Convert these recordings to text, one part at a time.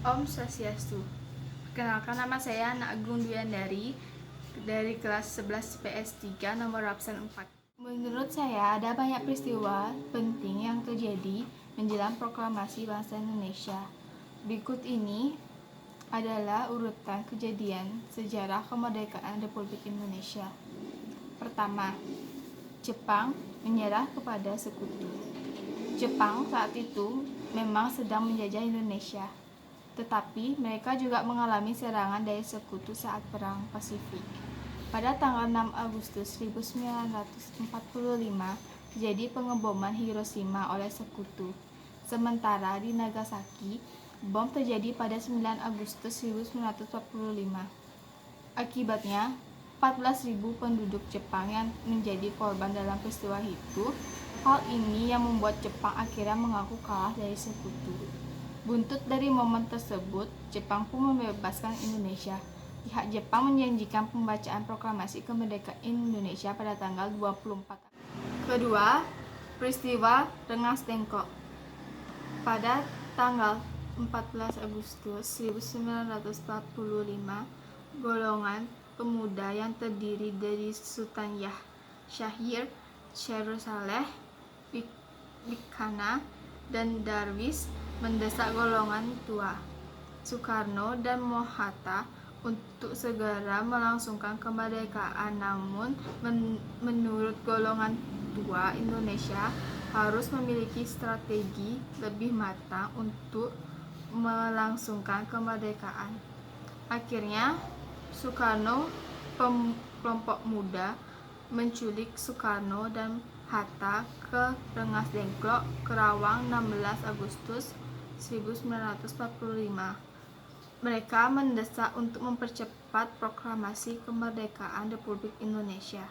Om Swastiastu. Perkenalkan, nama saya Ana Agung Dwiandari dari kelas 11 PS 3 nomor absen 4. Menurut saya ada banyak peristiwa penting yang terjadi menjelang proklamasi bangsa Indonesia. Berikut ini adalah urutan kejadian sejarah kemerdekaan Republik Indonesia. Pertama, Jepang menyerah kepada sekutu. Jepang saat itu memang sedang menjajah Indonesia, tetapi mereka juga mengalami serangan dari sekutu saat Perang Pasifik. Pada tanggal 6 Agustus 1945, terjadi pengeboman Hiroshima oleh sekutu. Sementara di Nagasaki, bom terjadi pada 9 Agustus 1945. Akibatnya, 14.000 penduduk Jepang yang menjadi korban dalam peristiwa itu. Hal ini yang membuat Jepang akhirnya mengaku kalah dari sekutu. Buntut dari momen tersebut, Jepang pun membebaskan Indonesia. Pihak Jepang menjanjikan pembacaan proklamasi kemerdekaan Indonesia pada tanggal 24. Kedua, peristiwa Rengas Dengklok. Pada tanggal 14 Agustus 1945, golongan pemuda yang terdiri dari Sultan Syahrir, Syahrul Saleh, Bikana, dan Darwis mendesak golongan tua Soekarno dan Mohatta untuk segera melangsungkan kemerdekaan. Namun menurut golongan tua, Indonesia harus memiliki strategi lebih matang untuk melangsungkan kemerdekaan. Akhirnya Soekarno, kelompok muda menculik Soekarno dan Hatta ke Rengas Dengklok, Kerawang, 16 Agustus 1945. Mereka mendesak untuk mempercepat proklamasi kemerdekaan Republik Indonesia.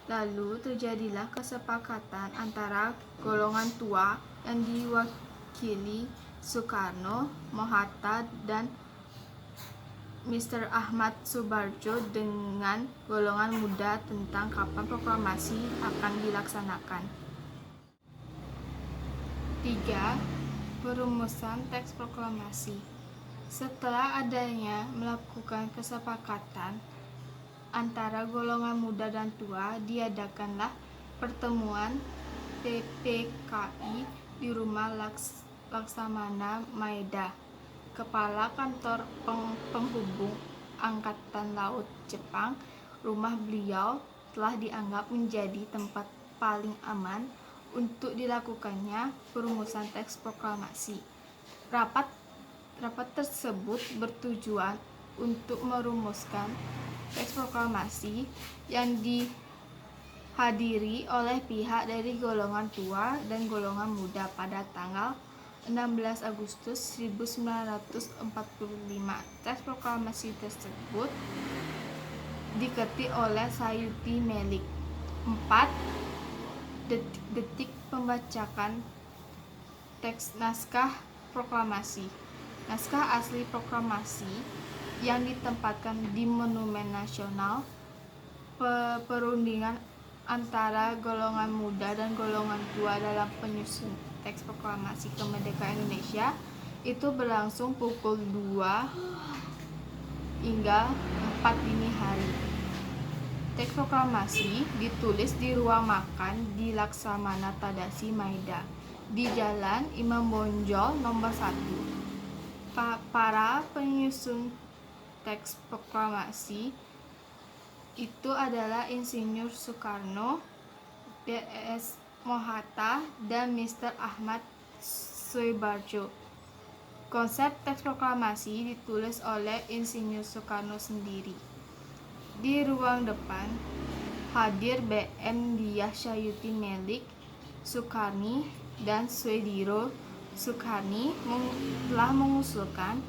Lalu terjadilah kesepakatan antara golongan tua yang diwakili Soekarno, Mohatta, dan Mr. Ahmad Subarjo dengan golongan muda tentang kapan proklamasi akan dilaksanakan. 3. Perumusan teks proklamasi. Setelah adanya melakukan kesepakatan antara golongan muda dan tua, diadakanlah pertemuan PPKI di rumah Laksamana Maeda, Kepala Kantor Penghubung Angkatan Laut Jepang. Rumah beliau telah dianggap menjadi tempat paling aman untuk dilakukannya perumusan teks proklamasi. Rapat tersebut bertujuan untuk merumuskan teks proklamasi yang dihadiri oleh pihak dari golongan tua dan golongan muda pada tanggal 16 Agustus 1945. Teks proklamasi tersebut diketik oleh Sayuti Melik. 4. Detik pembacaan teks naskah proklamasi. Naskah asli proklamasi yang ditempatkan di Monumen Nasional. Perundingan antara golongan muda dan golongan tua dalam penyusun teks proklamasi kemerdekaan Indonesia itu berlangsung pukul 2 hingga 4 dini hari. Teks proklamasi ditulis di ruang makan di Laksamana Tadashi Maeda di Jalan Imam Bonjol nomor 1. Para penyusun teks proklamasi itu adalah Insinyur Soekarno, D.S. Mohatta, dan Mr. Ahmad Subarjo. Konsep teks proklamasi ditulis oleh Insinyur Soekarno sendiri. Di ruang depan hadir BM Diah Sayuti Melik, Soekarni, dan Swediro Soekarni telah mengusulkan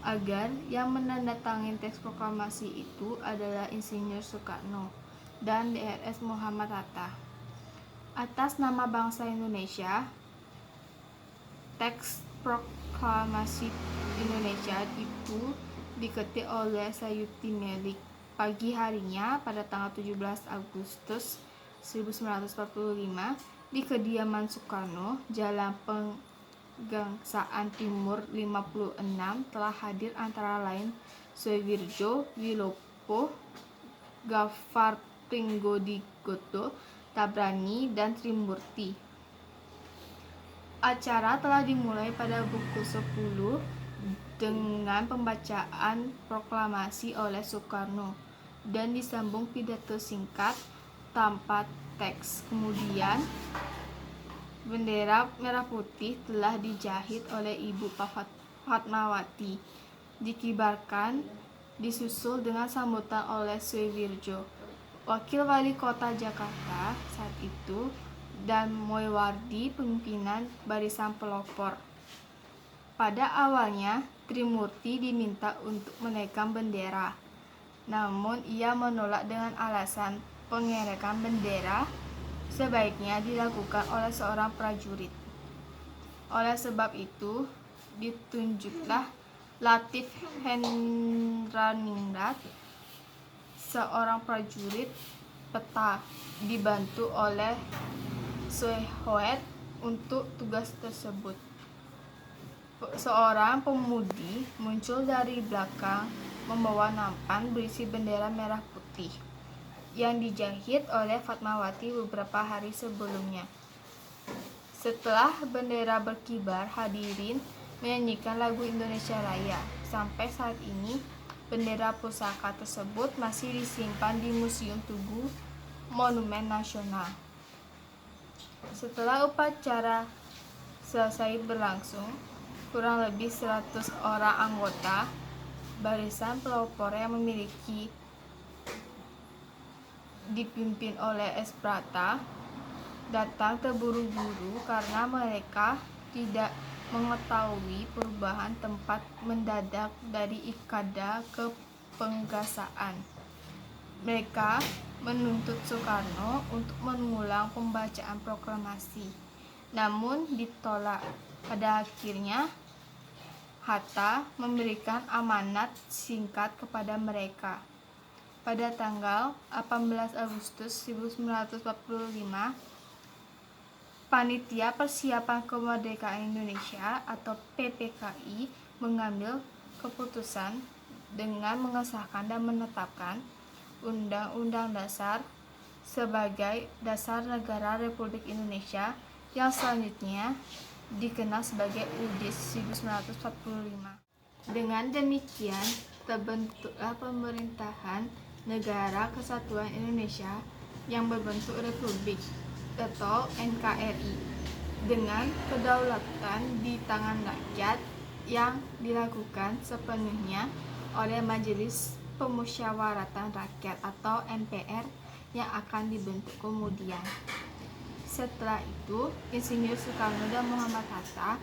agar yang menandatangani teks proklamasi itu adalah Insinyur Soekarno dan Drs. Muhammad Hatta. Atas nama bangsa Indonesia, teks proklamasi Indonesia itu diketik oleh Sayuti Melik. Pagi harinya pada tanggal 17 Agustus 1945 di kediaman Soekarno, Jalan Gangsaan Timur 56 telah hadir antara lain Suewirjo Wilopo, Gafar Pringgodigoto, Tabrani, dan Trimurti. Acara telah dimulai pada pukul 10 dengan pembacaan proklamasi oleh Soekarno dan disambung pidato singkat tanpa teks. Kemudian bendera merah putih telah dijahit oleh Ibu Fatmawati, dikibarkan, disusul dengan sambutan oleh Suewirjo, Wakil Wali Kota Jakarta saat itu, dan Moewardi, pimpinan barisan pelopor. Pada awalnya, Trimurti diminta untuk menaikkan bendera, namun ia menolak dengan alasan pengerekan bendera sebaiknya dilakukan oleh seorang prajurit. Oleh sebab itu, ditunjuklah Latif Hendraningrat, seorang prajurit peta, dibantu oleh Soehoet untuk tugas tersebut. Seorang pemudi muncul dari belakang membawa nampan berisi bendera merah putih yang dijahit oleh Fatmawati beberapa hari sebelumnya. Setelah bendera berkibar, hadirin menyanyikan lagu Indonesia Raya. Sampai saat ini, bendera pusaka tersebut masih disimpan di Museum Tugu Monumen Nasional. Setelah upacara selesai berlangsung, kurang lebih 100 orang anggota barisan pelopor yang dipimpin oleh S. Prata datang terburu-buru karena mereka tidak mengetahui perubahan tempat mendadak dari Ikada ke Penggasaan. Mereka menuntut Soekarno untuk mengulang pembacaan proklamasi, namun ditolak. Pada akhirnya, Hatta memberikan amanat singkat kepada mereka. Pada tanggal 18 Agustus 1945, Panitia Persiapan Kemerdekaan Indonesia atau PPKI mengambil keputusan dengan mengesahkan dan menetapkan Undang-Undang Dasar sebagai dasar negara Republik Indonesia yang selanjutnya dikenal sebagai UUD 1945. Dengan demikian, terbentuklah pemerintahan Negara Kesatuan Indonesia yang berbentuk Republik atau NKRI dengan kedaulatan di tangan rakyat yang dilakukan sepenuhnya oleh Majelis Pemusyawaratan Rakyat atau MPR yang akan dibentuk kemudian. Setelah itu, Insinyur Soekarno dan Muhammad Hatta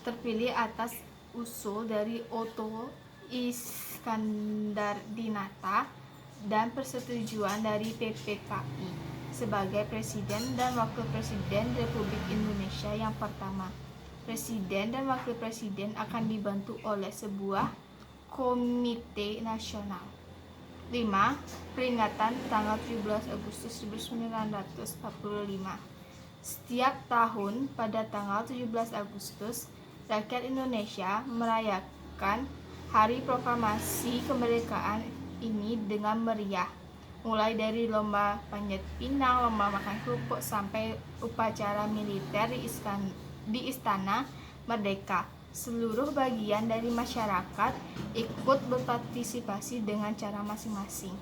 terpilih atas usul dari Otto Iskandardinata dan persetujuan dari PPKI sebagai Presiden dan Wakil Presiden Republik Indonesia yang pertama. Presiden dan Wakil Presiden akan dibantu oleh sebuah Komite Nasional. 5. Peringatan tanggal 17 Agustus 1945. Setiap tahun pada tanggal 17 Agustus, rakyat Indonesia merayakan Hari Proklamasi Kemerdekaan ini dengan meriah, mulai dari lomba panjat pinang, lomba makan kerupuk, sampai upacara militer di Istana Merdeka. Seluruh bagian dari masyarakat ikut berpartisipasi dengan cara masing-masing.